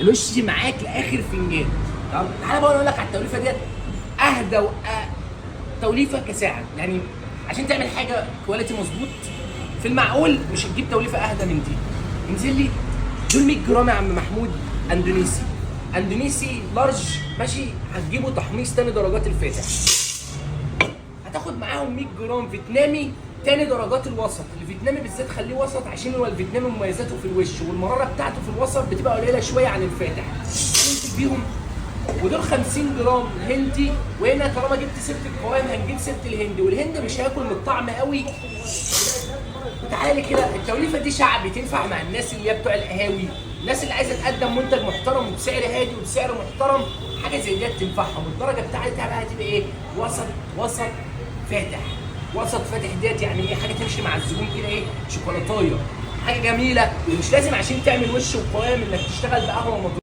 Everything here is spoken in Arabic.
الوش معاك لاخر فنجان. طب تعالى بقى اقول لك على التوليفه ديت. اهدى توليفه كساعه يعني، عشان تعمل حاجه كواليتي مظبوط في المعقول مش هتجيب توليفه اهدى من دي. انزل لي دول 100 جرام يا عم محمود، اندونيسي. اندونيسي لارج ماشي، هتجيبوا تحميص تاني درجات الفاتح. هتاخد معاهم 100 جرام فيتنامي تاني درجات الوسط. الفيتنامي بالذات خليه وسط، عشان هو الفيتنامي مميزاته في الوش والمراره بتاعته في الوسط بتبقى قليله شويه عن الفاتح. انزل بيهم. ودول 50 جرام هندي. وهنا طالما جبت سيره القوام هنجيب سيره الهندي، والهند مش هياكل من الطعم قوي. وتعالى كده، التوليفه دي شعبي تنفع مع الناس اللي هي بتوع القهاوي، الناس اللي عايزه تقدم منتج محترم وبسعر هادي وبسعر محترم. حاجه زي دي تنفعهم. الدرجه بتاعتها بقى هتبقى ايه؟ وسط فاتح. وسط فاتح ديت يعني ايه؟ حاجه تمشي مع الزبون كده، ايه؟ شوكولاتايه، حاجه جميله. ومش لازم عشان تعمل وش وقوام انك تشتغل بقهوه مضروبه.